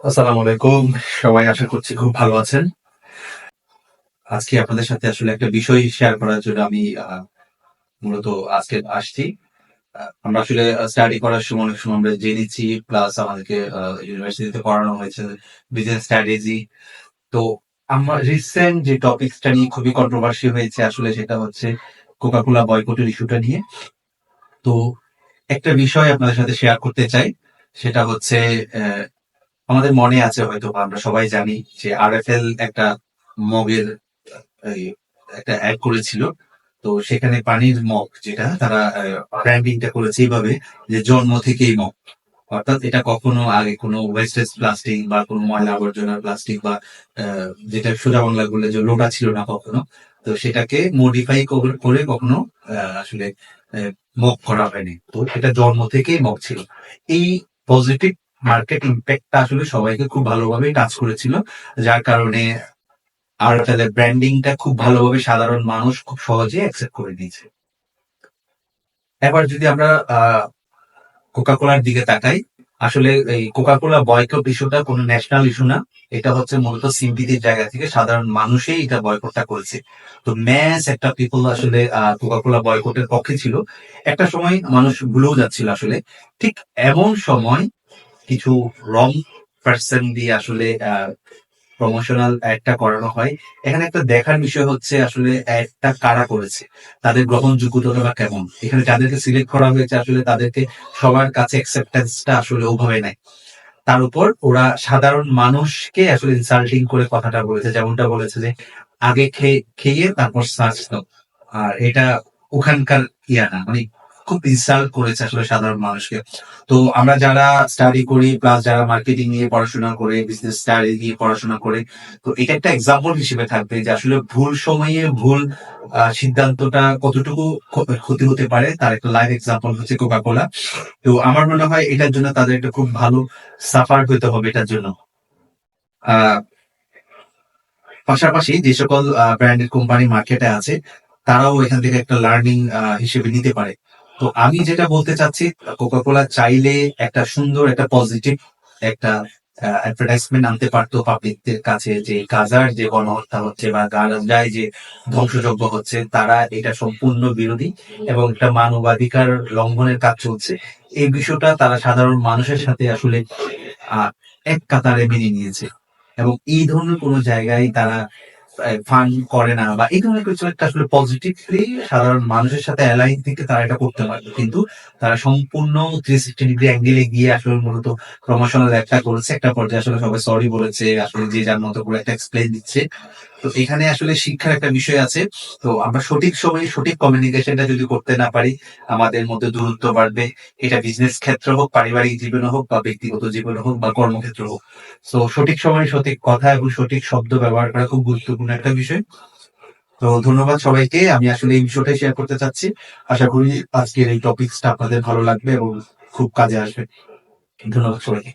আসসালামু আলাইকুম। সবাই আশা করছি খুব ভালো আছেন। আজকে আপনাদের সাথে আসলে একটা বিষয় শেয়ার করার জন্য আমি মূলত আজকে আসছি। আমরা আসলে স্টাডি করার সময় অনেক সময় আমরা জেনেছি প্লাস আমাদেরকে ইউনিভার্সিটিতে পড়ানো হয়েছে বিজনেস স্ট্র্যাটেজি। তো আমার রিসেন্ট যে টপিকসটা নিয়ে খুবই কন্ট্রোভার্সি হয়েছে আসলে সেটা হচ্ছে কোকা-কোলা বয়কটের ইস্যুটা নিয়ে। তো একটা বিষয় আপনাদের সাথে শেয়ার করতে চাই। সেটা হচ্ছে অ্যা আমাদের মনে আছে হয়তোবা আমরা সবাই জানি যে আরএফএল একটা মগের এই একটা অ্যাড করেছিল। তো সেখানে পানির মগ যেটা তারা ব্র্যান্ডিংটা করেছে এইভাবে যে জন্ম থেকেই মগ। অর্থাৎ এটা কখনো আগে কোনো ওয়েস্টেজ প্লাস্টিক বা কোনো ময়লা আবর্জনার প্লাস্টিক বা যেটা সোজা বাংলা বললে যে লোটা ছিল না কখনো। তো সেটাকে মডিফাই করে কখনো আসলে মগ করা হয়নি। তো এটা জন্ম থেকেই মগ ছিল। এই পজিটিভ মার্কেট ইম্প্যাক্টটা আসলে সবাইকে খুব ভালোভাবে টাচ করেছিল। যার কারণে আরএফএল এর ব্র্যান্ডিংটা খুব ভালোভাবে সাধারণ মানুষ খুব সহজে অ্যাকসেপ্ট করে নিয়েছে। এবার যদি আমরা কোকা-কোলার দিকে তাকাই, আসলে এই কোকা-কোলা বয়কট ইস্যুটা কোনো ন্যাশনাল ইস্যু না। এটা হচ্ছে মূলত সিম্পিথির জায়গা থেকে সাধারণ মানুষই এটা বয়কটটা করেছে। তো ম্যাস একটা পিপল আসলে কোকা-কোলা বয়কটের পক্ষে ছিল। একটা সময় মানুষ ভুলেও যাচ্ছিল আসলে। ঠিক এমন সময় কিছু রং পারসন দিয়ে আসলে প্রমোশনাল অ্যাডটা করানো হয়। এখানে একটা দেখার বিষয় হচ্ছে আসলে অ্যাডটা কারা করেছে, তাদের গ্রহণযোগ্যতাটা বা কেমন। এখানে যাদেরকে সিলেক্ট করা হয়েছে আসলে তাদেরকে সবার কাছে অ্যাকসেপ্টেন্সটা আসলে ওভাবে নাই। তার উপর ওরা সাধারণ মানুষকে আসলে ইনসাল্টিং করে কথাটা বলেছে, যেমনটা বলেছে যে আগে খেয়ে তারপর সার্চ দাও। আর এটা ওখানকার ইয়া না, মানে খুব ইনসাল্ট করেছে আসলে সাধারণ মানুষকে। তো আমরা যারা স্টাডি করি প্লাস যারা মার্কেটিং নিয়ে পড়াশোনা করে বিজনেস স্টাডি নিয়ে পড়াশোনা করে, তো এটা একটা এক্সাম্পল হিসেবে থাকবে যে আসলে ভুল সময়ে ভুল সিদ্ধান্তটা কতটুকু ক্ষতি হতে পারে তার একটা লাইভ এক্সাম্পল হচ্ছে কোকা কোলা। তো আমার মনে হয় এটার জন্য তাদের একটা খুব ভালো সাফার হতে হবে এটার জন্য। আহ পাশাপাশি যে সকল ব্র্যান্ডেড কোম্পানি মার্কেটে আছে তারাও এখান থেকে একটা লার্নিং হিসেবে নিতে পারে। তো আমি যেটা বলতে চাচ্ছি, কোকা কোলা চাইলে একটা সুন্দর একটা পজিটিভ একটা অ্যাডভার্টাইজমেন্ট আনতে পারতো পাবলিকদের কাছে যে গাজার যে গণহত্যা হচ্ছে বা গাজায় যে ধ্বংসযজ্ঞ হচ্ছে তারা এটা সম্পূর্ণ বিরোধী এবং একটা মানবাধিকার লঙ্ঘনের কাজ চলছে। এই বিষয়টা তারা সাধারণ মানুষের সাথে আসলে আহ এক কাতারে মেনে নিয়েছে এবং এই ধরনের কোনো জায়গায় তারা ফান্ড করে না বা এই ধরনের কিছু একটা আসলে পজিটিভলি সাধারণ মানুষের সাথে অ্যালাইন থেকে তারা এটা করতে পারবে, কিন্তু তারা সম্পূর্ণ 360 ডিগ্রি অ্যাঙ্গেলে গিয়ে আসলে মূলত প্রমোশনাল একটা করেছে। একটা পর্যায়ে আসলে সবাই সরি বলেছে, আসলে যে যার মতো করে একটা এক্সপ্লেন দিচ্ছে। তো এখানে আসলে শিক্ষার একটা বিষয় আছে। তো আমরা সঠিক সময়ে সঠিক কমিউনিকেশনটা যদি করতে না পারি আমাদের মধ্যে দূরত্ব বাড়বে। এটা বিজনেস ক্ষেত্র হোক, পারিবারিক জীবনে হোক বা ব্যক্তিগত জীবনে হোক বা কর্মক্ষেত্র হোক। তো সঠিক সময়ে সঠিক কথা এবং সঠিক শব্দ ব্যবহার করা খুব গুরুত্বপূর্ণ একটা বিষয়। তো ধন্যবাদ সবাইকে। আমি আসলে এই বিষয়টাই শেয়ার করতে চাচ্ছি। আশা করি আজকের এই টপিকসটা আপনাদের ভালো লাগবে এবং খুব কাজে আসবে। ধন্যবাদ সবাইকে।